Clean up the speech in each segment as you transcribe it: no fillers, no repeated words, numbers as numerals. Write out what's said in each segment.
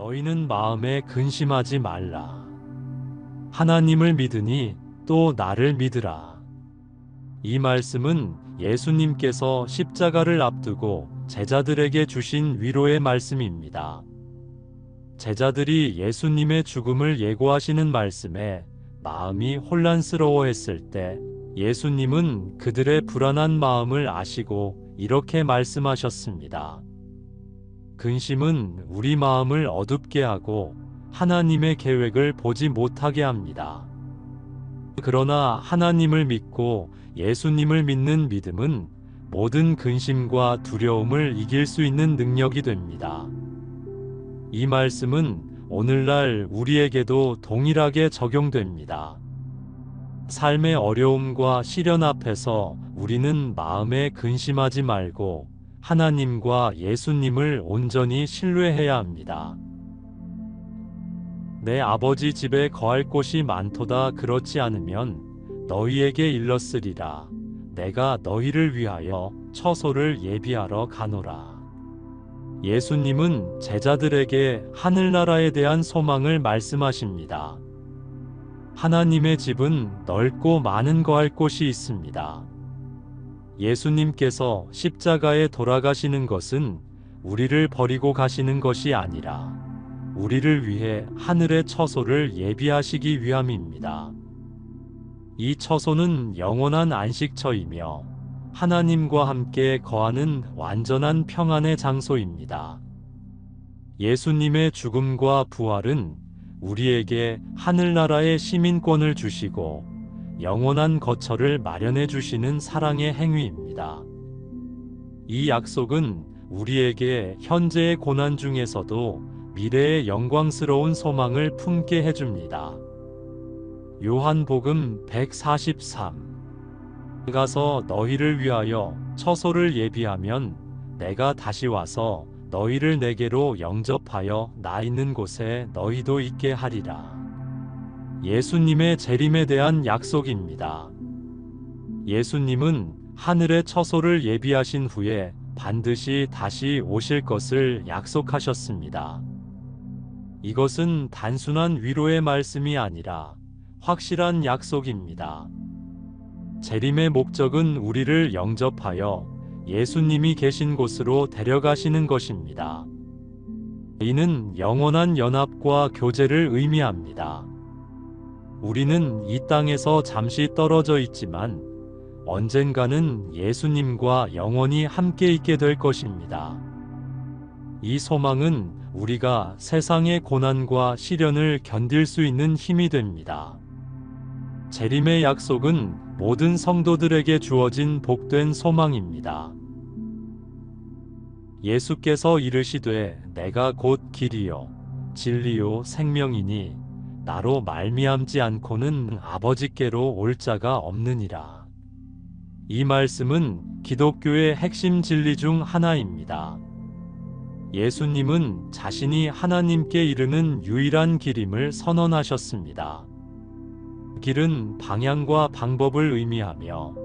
너희는 마음에 근심하지 말라. 하나님을 믿으니 또 나를 믿으라. 이 말씀은 예수님께서 십자가를 앞두고 제자들에게 주신 위로의 말씀입니다. 제자들이 예수님의 죽음을 예고하시는 말씀에 마음이 혼란스러워했을 때 예수님은 그들의 불안한 마음을 아시고 이렇게 말씀하셨습니다. 근심은 우리 마음을 어둡게 하고 하나님의 계획을 보지 못하게 합니다. 그러나 하나님을 믿고 예수님을 믿는 믿음은 모든 근심과 두려움을 이길 수 있는 능력이 됩니다. 이 말씀은 오늘날 우리에게도 동일하게 적용됩니다. 삶의 어려움과 시련 앞에서 우리는 마음에 근심하지 말고 하나님과 예수님을 온전히 신뢰해야 합니다. 내 아버지 집에 거할 곳이 많도다. 그렇지 않으면 너희에게 일렀으리라. 내가 너희를 위하여 처소를 예비하러 가노라. 예수님은 제자들에게 하늘나라에 대한 소망을 말씀하십니다. 하나님의 집은 넓고 많은 거할 곳이 있습니다. 예수님께서 십자가에 돌아가시는 것은 우리를 버리고 가시는 것이 아니라 우리를 위해 하늘의 처소를 예비하시기 위함입니다. 이 처소는 영원한 안식처이며 하나님과 함께 거하는 완전한 평안의 장소입니다. 예수님의 죽음과 부활은 우리에게 하늘나라의 시민권을 주시고 영원한 거처를 마련해 주시는 사랑의 행위입니다. 이 약속은 우리에게 현재의 고난 중에서도 미래의 영광스러운 소망을 품게 해줍니다. 요한복음 143 가서 너희를 위하여 처소를 예비하면 내가 다시 와서 너희를 내게로 영접하여 나 있는 곳에 너희도 있게 하리라. 예수님의 재림에 대한 약속입니다. 예수님은 하늘의 처소를 예비하신 후에 반드시 다시 오실 것을 약속하셨습니다. 이것은 단순한 위로의 말씀이 아니라 확실한 약속입니다. 재림의 목적은 우리를 영접하여 예수님이 계신 곳으로 데려가시는 것입니다. 이는 영원한 연합과 교제를 의미합니다. 우리는 이 땅에서 잠시 떨어져 있지만 언젠가는 예수님과 영원히 함께 있게 될 것입니다. 이 소망은 우리가 세상의 고난과 시련을 견딜 수 있는 힘이 됩니다. 재림의 약속은 모든 성도들에게 주어진 복된 소망입니다. 예수께서 이르시되 내가 곧 길이요 진리요 생명이니 나로 말미암지 않고는 아버지께로 올 자가 없느니라. 이 말씀은 기독교의 핵심 진리 중 하나입니다. 예수님은 자신이 하나님께 이르는 유일한 길임을 선언하셨습니다. 길은 방향과 방법을 의미하며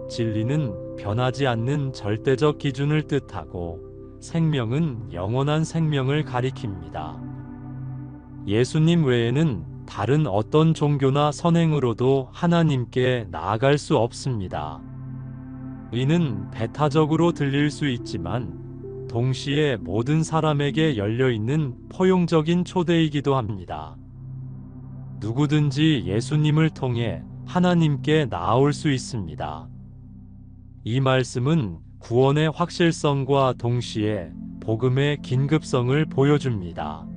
진리는 변하지 않는 절대적 기준을 뜻하고 생명은 영원한 생명을 가리킵니다. 예수님 외에는 다른 어떤 종교나 선행으로도 하나님께 나아갈 수 없습니다. 이는 배타적으로 들릴 수 있지만 동시에 모든 사람에게 열려있는 포용적인 초대이기도 합니다. 누구든지 예수님을 통해 하나님께 나아올 수 있습니다. 이 말씀은 구원의 확실성과 동시에 복음의 긴급성을 보여줍니다.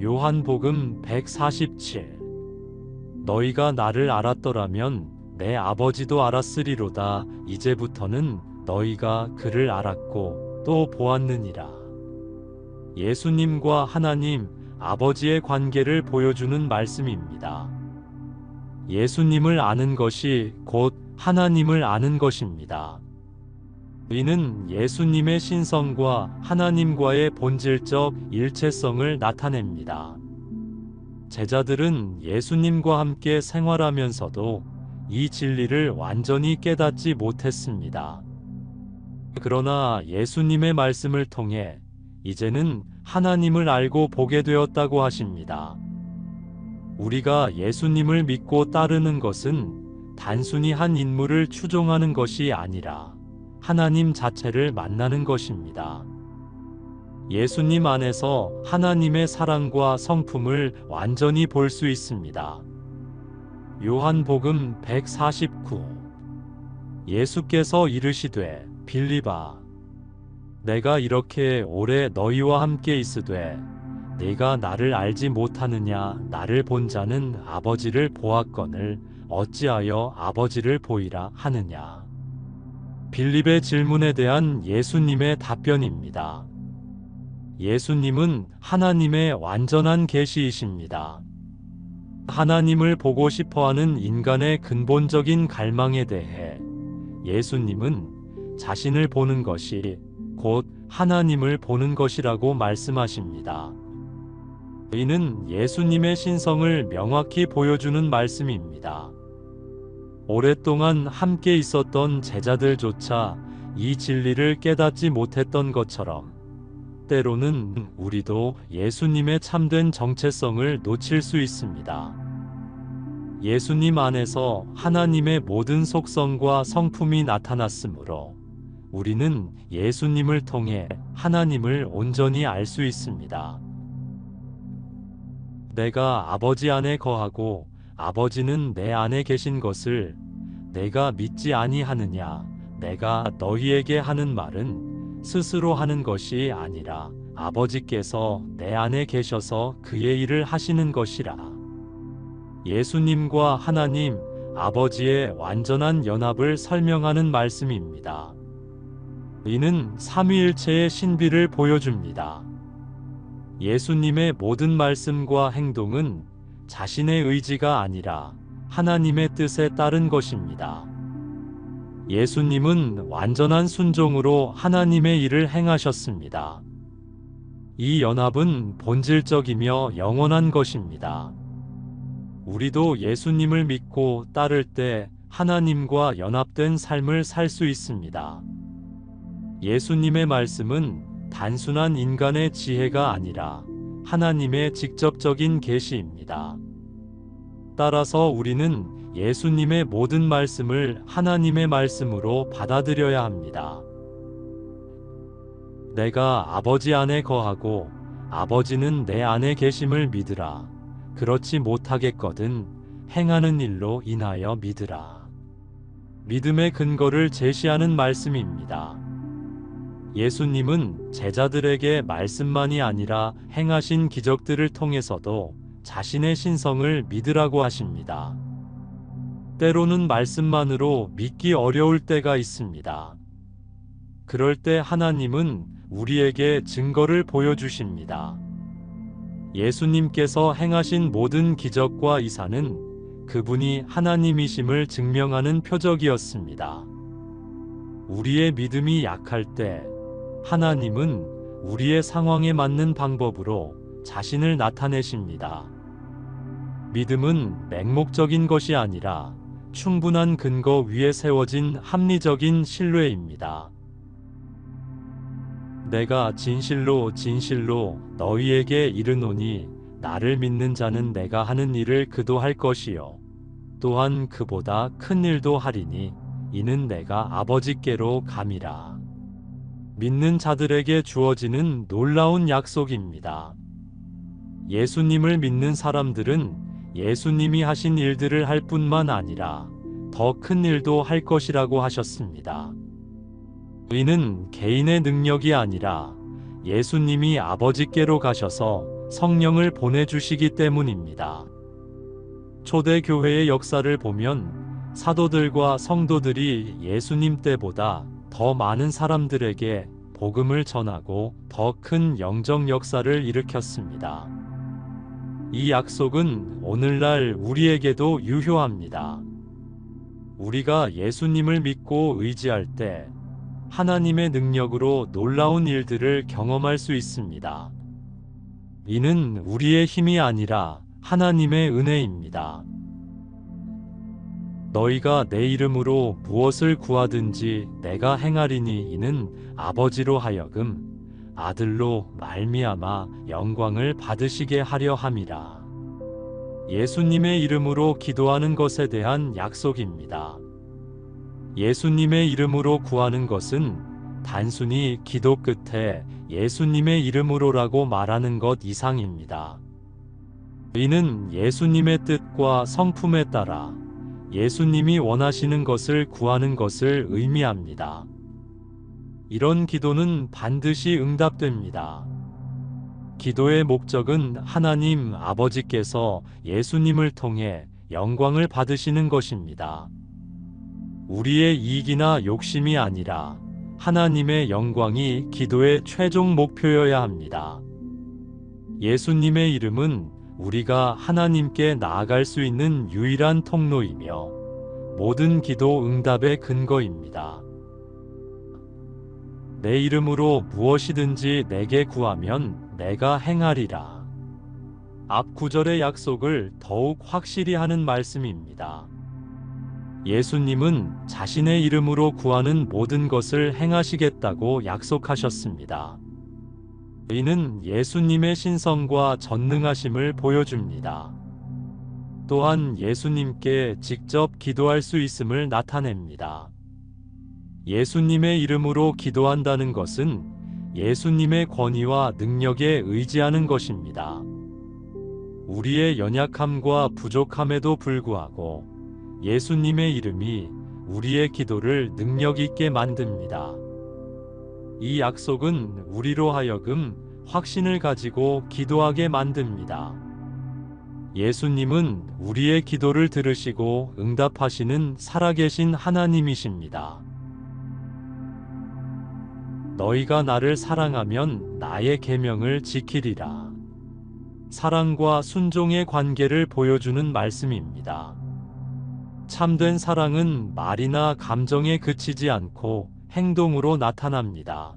요한복음 147 너희가 나를 알았더라면 내 아버지도 알았으리로다. 이제부터는 너희가 그를 알았고 또 보았느니라. 예수님과 하나님 아버지의 관계를 보여주는 말씀입니다. 예수님을 아는 것이 곧 하나님을 아는 것입니다. 이는 예수님의 신성과 하나님과의 본질적 일체성을 나타냅니다. 제자들은 예수님과 함께 생활하면서도 이 진리를 완전히 깨닫지 못했습니다. 그러나 예수님의 말씀을 통해 이제는 하나님을 알고 보게 되었다고 하십니다. 우리가 예수님을 믿고 따르는 것은 단순히 한 인물을 추종하는 것이 아니라 하나님 자체를 만나는 것입니다. 예수님 안에서 하나님의 사랑과 성품을 완전히 볼 수 있습니다. 요한복음 149. 예수께서 이르시되 빌립아, 내가 이렇게 오래 너희와 함께 있으되 네가 나를 알지 못하느냐? 나를 본 자는 아버지를 보았거늘 어찌하여 아버지를 보이라 하느냐? 빌립의 질문에 대한 예수님의 답변입니다. 예수님은 하나님의 완전한 계시이십니다. 하나님을 보고 싶어하는 인간의 근본적인 갈망에 대해 예수님은 자신을 보는 것이 곧 하나님을 보는 것이라고 말씀하십니다. 이는 예수님의 신성을 명확히 보여주는 말씀입니다. 오랫동안 함께 있었던 제자들조차 이 진리를 깨닫지 못했던 것처럼 때로는 우리도 예수님의 참된 정체성을 놓칠 수 있습니다. 예수님 안에서 하나님의 모든 속성과 성품이 나타났으므로 우리는 예수님을 통해 하나님을 온전히 알 수 있습니다. 내가 아버지 안에 거하고 아버지는 내 안에 계신 것을 내가 믿지 아니하느냐? 내가 너희에게 하는 말은 스스로 하는 것이 아니라 아버지께서 내 안에 계셔서 그의 일을 하시는 것이라. 예수님과 하나님 아버지의 완전한 연합을 설명하는 말씀입니다. 이는 삼위일체의 신비를 보여줍니다. 예수님의 모든 말씀과 행동은 자신의 의지가 아니라 하나님의 뜻에 따른 것입니다. 예수님은 완전한 순종으로 하나님의 일을 행하셨습니다. 이 연합은 본질적이며 영원한 것입니다. 우리도 예수님을 믿고 따를 때 하나님과 연합된 삶을 살 수 있습니다. 예수님의 말씀은 단순한 인간의 지혜가 아니라 하나님의 직접적인 계시입니다. 따라서 우리는 예수님의 모든 말씀을 하나님의 말씀으로 받아들여야 합니다. 내가 아버지 안에 거하고 아버지는 내 안에 계심을 믿으라. 그렇지 못하겠거든 행하는 일로 인하여 믿으라. 믿음의 근거를 제시하는 말씀입니다. 예수님은 제자들에게 말씀만이 아니라 행하신 기적들을 통해서도 자신의 신성을 믿으라고 하십니다. 때로는 말씀만으로 믿기 어려울 때가 있습니다. 그럴 때 하나님은 우리에게 증거를 보여주십니다. 예수님께서 행하신 모든 기적과 이사는 그분이 하나님이심을 증명하는 표적이었습니다. 우리의 믿음이 약할 때 하나님은 우리의 상황에 맞는 방법으로 자신을 나타내십니다. 믿음은 맹목적인 것이 아니라 충분한 근거 위에 세워진 합리적인 신뢰입니다. 내가 진실로 진실로 너희에게 이르노니 나를 믿는 자는 내가 하는 일을 그도 할 것이요 또한 그보다 큰 일도 하리니 이는 내가 아버지께로 감이라. 믿는 자들에게 주어지는 놀라운 약속입니다. 예수님을 믿는 사람들은 예수님이 하신 일들을 할 뿐만 아니라 더 큰 일도 할 것이라고 하셨습니다. 이는 개인의 능력이 아니라 예수님이 아버지께로 가셔서 성령을 보내주시기 때문입니다. 초대교회의 역사를 보면 사도들과 성도들이 예수님 때보다 더 많은 사람들에게 복음을 전하고 더 큰 영적 역사를 일으켰습니다. 이 약속은 오늘날 우리에게도 유효합니다. 우리가 예수님을 믿고 의지할 때 하나님의 능력으로 놀라운 일들을 경험할 수 있습니다. 이는 우리의 힘이 아니라 하나님의 은혜입니다. 너희가 내 이름으로 무엇을 구하든지 내가 행하리니 이는 아버지로 하여금 아들로 말미암아 영광을 받으시게 하려 함이라. 예수님의 이름으로 기도하는 것에 대한 약속입니다. 예수님의 이름으로 구하는 것은 단순히 기도 끝에 예수님의 이름으로라고 말하는 것 이상입니다. 이는 예수님의 뜻과 성품에 따라 예수님이 원하시는 것을 구하는 것을 의미합니다. 이런 기도는 반드시 응답됩니다. 기도의 목적은 하나님 아버지께서 예수님을 통해 영광을 받으시는 것입니다. 우리의 이익이나 욕심이 아니라 하나님의 영광이 기도의 최종 목표여야 합니다. 예수님의 이름은 우리가 하나님께 나아갈 수 있는 유일한 통로이며 모든 기도 응답의 근거입니다. 내 이름으로 무엇이든지 내게 구하면 내가 행하리라. 앞 구절의 약속을 더욱 확실히 하는 말씀입니다. 예수님은 자신의 이름으로 구하는 모든 것을 행하시겠다고 약속하셨습니다. 이는 예수님의 신성과 전능하심을 보여줍니다. 또한 예수님께 직접 기도할 수 있음을 나타냅니다. 예수님의 이름으로 기도한다는 것은 예수님의 권위와 능력에 의지하는 것입니다. 우리의 연약함과 부족함에도 불구하고 예수님의 이름이 우리의 기도를 능력 있게 만듭니다. 이 약속은 우리로 하여금 확신을 가지고 기도하게 만듭니다. 예수님은 우리의 기도를 들으시고 응답하시는 살아계신 하나님이십니다. 너희가 나를 사랑하면 나의 계명을 지키리라. 사랑과 순종의 관계를 보여주는 말씀입니다. 참된 사랑은 말이나 감정에 그치지 않고 행동으로 나타납니다.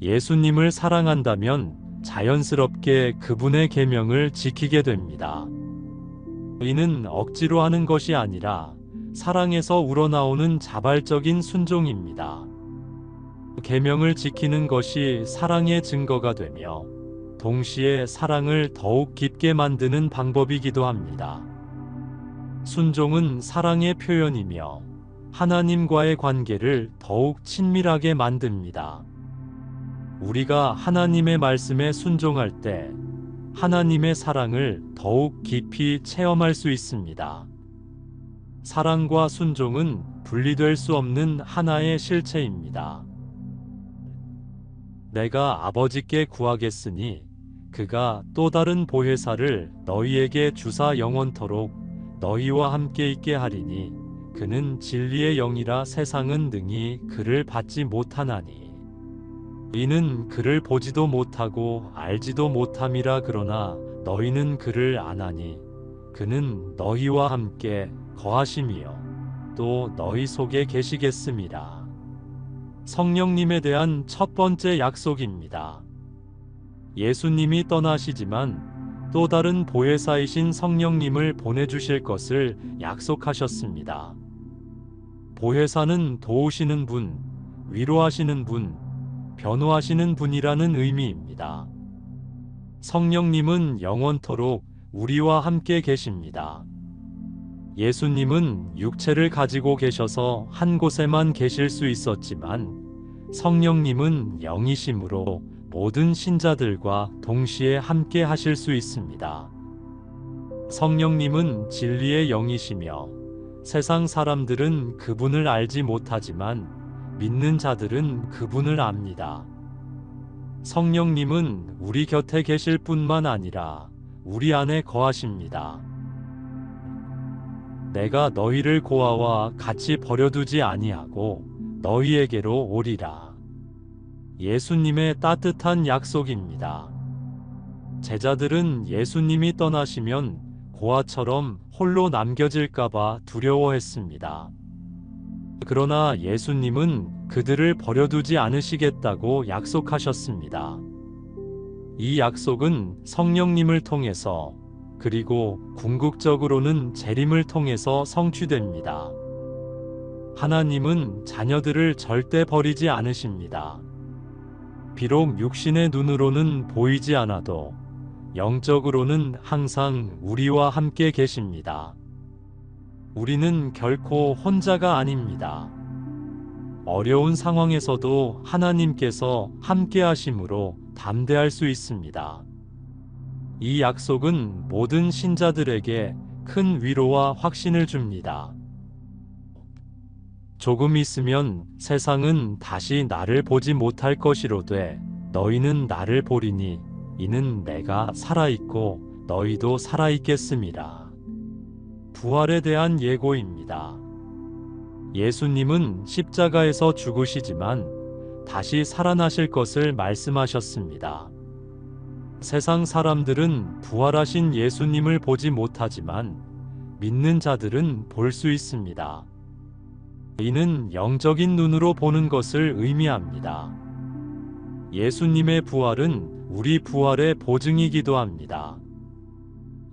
예수님을 사랑한다면 자연스럽게 그분의 계명을 지키게 됩니다. 이는 억지로 하는 것이 아니라 사랑에서 우러나오는 자발적인 순종입니다. 계명을 지키는 것이 사랑의 증거가 되며 동시에 사랑을 더욱 깊게 만드는 방법이기도 합니다. 순종은 사랑의 표현이며 하나님과의 관계를 더욱 친밀하게 만듭니다. 우리가 하나님의 말씀에 순종할 때 하나님의 사랑을 더욱 깊이 체험할 수 있습니다. 사랑과 순종은 분리될 수 없는 하나의 실체입니다. 내가 아버지께 구하겠으니 그가 또 다른 보혜사를 너희에게 주사 영원토록 너희와 함께 있게 하리니 그는 진리의 영이라 세상은 능히 그를 받지 못하나니 이는 그를 보지도 못하고 알지도 못함이라. 그러나 너희는 그를 아나니 그는 너희와 함께 거하심이요 또 너희 속에 계시겠음이라. 성령님에 대한 첫 번째 약속입니다. 예수님이 떠나시지만 또 다른 보혜사이신 성령님을 보내주실 것을 약속하셨습니다. 보혜사는 도우시는 분, 위로하시는 분, 변호하시는 분이라는 의미입니다. 성령님은 영원토록 우리와 함께 계십니다. 예수님은 육체를 가지고 계셔서 한 곳에만 계실 수 있었지만 성령님은 영이심으로 모든 신자들과 동시에 함께 하실 수 있습니다. 성령님은 진리의 영이시며 세상 사람들은 그분을 알지 못하지만 믿는 자들은 그분을 압니다. 성령님은 우리 곁에 계실 뿐만 아니라 우리 안에 거하십니다. 내가 너희를 고아와 같이 버려두지 아니하고 너희에게로 오리라. 예수님의 따뜻한 약속입니다. 제자들은 예수님이 떠나시면 고아처럼 홀로 남겨질까봐 두려워했습니다. 그러나 예수님은 그들을 버려두지 않으시겠다고 약속하셨습니다. 이 약속은 성령님을 통해서 그리고 궁극적으로는 재림을 통해서 성취됩니다. 하나님은 자녀들을 절대 버리지 않으십니다. 비록 육신의 눈으로는 보이지 않아도 영적으로는 항상 우리와 함께 계십니다. 우리는 결코 혼자가 아닙니다. 어려운 상황에서도 하나님께서 함께 하심으로 담대할 수 있습니다. 이 약속은 모든 신자들에게 큰 위로와 확신을 줍니다. 조금 있으면 세상은 다시 나를 보지 못할 것이로되 너희는 나를 보리니 이는 내가 살아있고 너희도 살아있겠음이라. 부활에 대한 예고입니다. 예수님은 십자가에서 죽으시지만 다시 살아나실 것을 말씀하셨습니다. 세상 사람들은 부활하신 예수님을 보지 못하지만 믿는 자들은 볼 수 있습니다. 이는 영적인 눈으로 보는 것을 의미합니다. 예수님의 부활은 우리 부활의 보증이기도 합니다.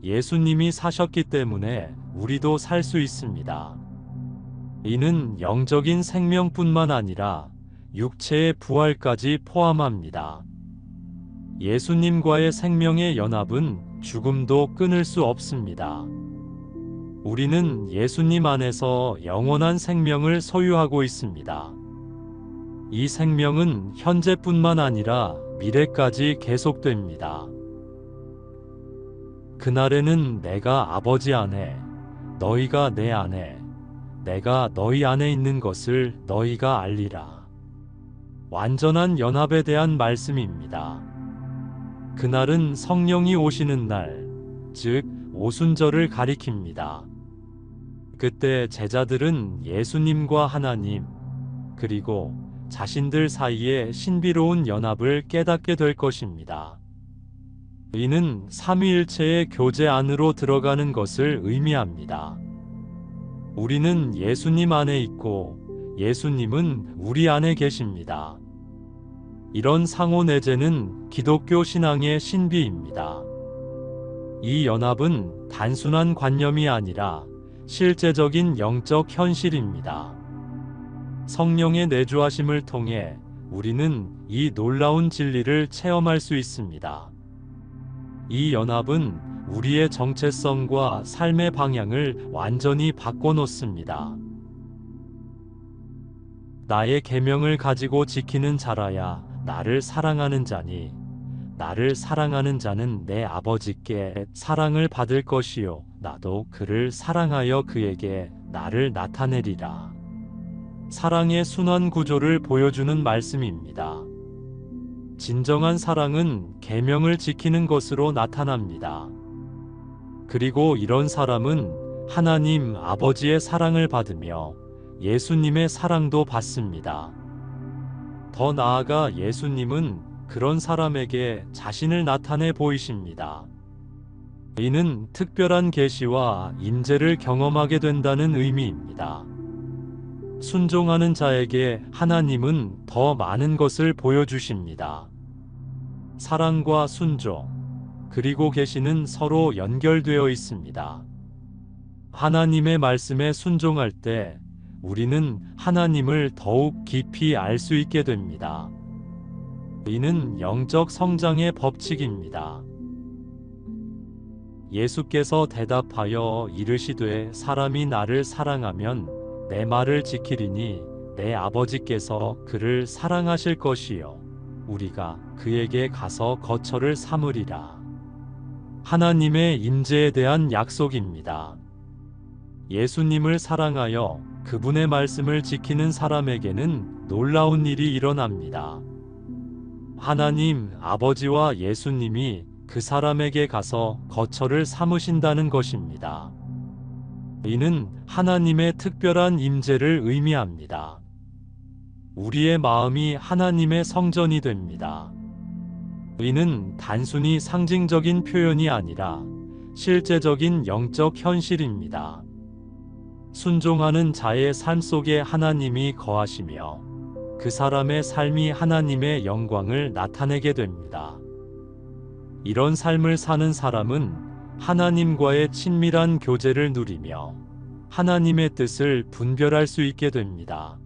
예수님이 사셨기 때문에 우리도 살 수 있습니다. 이는 영적인 생명뿐만 아니라 육체의 부활까지 포함합니다. 예수님과의 생명의 연합은 죽음도 끊을 수 없습니다. 우리는 예수님 안에서 영원한 생명을 소유하고 있습니다. 이 생명은 현재뿐만 아니라 미래까지 계속됩니다. 그날에는 내가 아버지 안에, 너희가 내 안에, 내가 너희 안에 있는 것을 너희가 알리라. 완전한 연합에 대한 말씀입니다. 그날은 성령이 오시는 날, 즉 오순절을 가리킵니다. 그때 제자들은 예수님과 하나님, 그리고 자신들 사이의 신비로운 연합을 깨닫게 될 것입니다. 이는 삼위일체의 교제 안으로 들어가는 것을 의미합니다. 우리는 예수님 안에 있고 예수님은 우리 안에 계십니다. 이런 상호내재는 기독교 신앙의 신비입니다. 이 연합은 단순한 관념이 아니라 실제적인 영적 현실입니다. 성령의 내주하심을 통해 우리는 이 놀라운 진리를 체험할 수 있습니다. 이 연합은 우리의 정체성과 삶의 방향을 완전히 바꿔놓습니다. 나의 계명을 가지고 지키는 자라야 나를 사랑하는 자니 나를 사랑하는 자는 내 아버지께 사랑을 받을 것이요 나도 그를 사랑하여 그에게 나를 나타내리라. 사랑의 순환 구조를 보여주는 말씀입니다. 진정한 사랑은 계명을 지키는 것으로 나타납니다. 그리고 이런 사람은 하나님 아버지의 사랑을 받으며 예수님의 사랑도 받습니다. 더 나아가 예수님은 그런 사람에게 자신을 나타내 보이십니다. 이는 특별한 계시와 임재를 경험하게 된다는 의미입니다. 순종하는 자에게 하나님은 더 많은 것을 보여주십니다. 사랑과 순종, 그리고 계시는 서로 연결되어 있습니다. 하나님의 말씀에 순종할 때 우리는 하나님을 더욱 깊이 알 수 있게 됩니다. 이는 영적 성장의 법칙입니다. 예수께서 대답하여 이르시되 사람이 나를 사랑하면 내 말을 지키리니 내 아버지께서 그를 사랑하실 것이요 우리가 그에게 가서 거처를 삼으리라. 하나님의 임재에 대한 약속입니다. 예수님을 사랑하여 그분의 말씀을 지키는 사람에게는 놀라운 일이 일어납니다. 하나님 아버지와 예수님이 그 사람에게 가서 거처를 삼으신다는 것입니다. 이는 하나님의 특별한 임재를 의미합니다. 우리의 마음이 하나님의 성전이 됩니다. 이는 단순히 상징적인 표현이 아니라 실제적인 영적 현실입니다. 순종하는 자의 삶 속에 하나님이 거하시며 그 사람의 삶이 하나님의 영광을 나타내게 됩니다. 이런 삶을 사는 사람은 하나님과의 친밀한 교제를 누리며 하나님의 뜻을 분별할 수 있게 됩니다.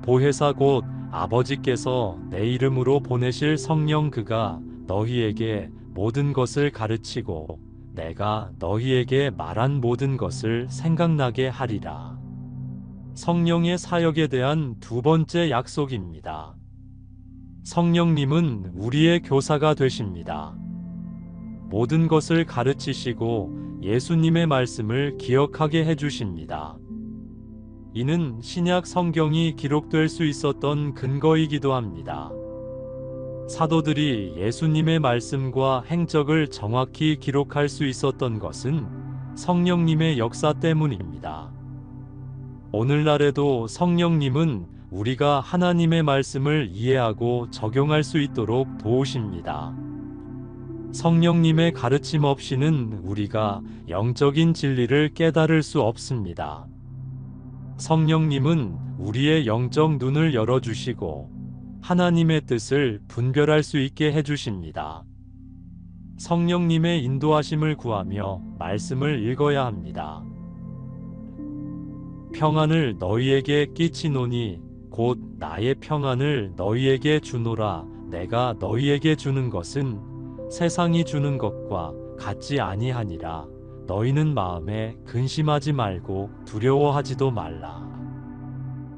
보혜사 곧 아버지께서 내 이름으로 보내실 성령 그가 너희에게 모든 것을 가르치고 내가 너희에게 말한 모든 것을 생각나게 하리라. 성령의 사역에 대한 두 번째 약속입니다. 성령님은 우리의 교사가 되십니다. 모든 것을 가르치시고 예수님의 말씀을 기억하게 해주십니다. 이는 신약 성경이 기록될 수 있었던 근거이기도 합니다. 사도들이 예수님의 말씀과 행적을 정확히 기록할 수 있었던 것은 성령님의 역사 때문입니다. 오늘날에도 성령님은 우리가 하나님의 말씀을 이해하고 적용할 수 있도록 도우십니다. 성령님의 가르침 없이는 우리가 영적인 진리를 깨달을 수 없습니다. 성령님은 우리의 영적 눈을 열어주시고 하나님의 뜻을 분별할 수 있게 해주십니다. 성령님의 인도하심을 구하며 말씀을 읽어야 합니다. 평안을 너희에게 끼치노니 곧 나의 평안을 너희에게 주노라. 내가 너희에게 주는 것은 세상이 주는 것과 같지 아니하니라. 너희는 마음에 근심하지 말고 두려워하지도 말라.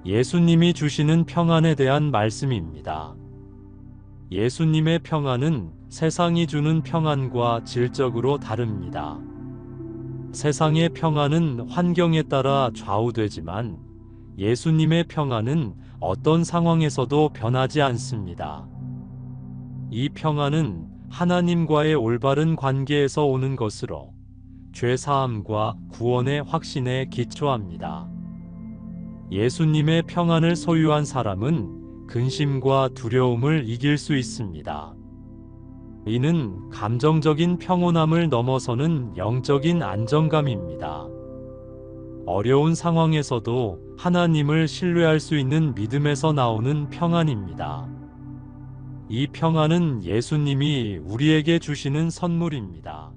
예수님이 주시는 평안에 대한 말씀입니다. 예수님의 평안은 세상이 주는 평안과 질적으로 다릅니다. 세상의 평안은 환경에 따라 좌우되지만 예수님의 평안은 어떤 상황에서도 변하지 않습니다. 이 평안은 하나님과의 올바른 관계에서 오는 것으로 죄사함과 구원의 확신에 기초합니다. 예수님의 평안을 소유한 사람은 근심과 두려움을 이길 수 있습니다. 이는 감정적인 평온함을 넘어서는 영적인 안정감입니다. 어려운 상황에서도 하나님을 신뢰할 수 있는 믿음에서 나오는 평안입니다. 이 평안은 예수님이 우리에게 주시는 선물입니다.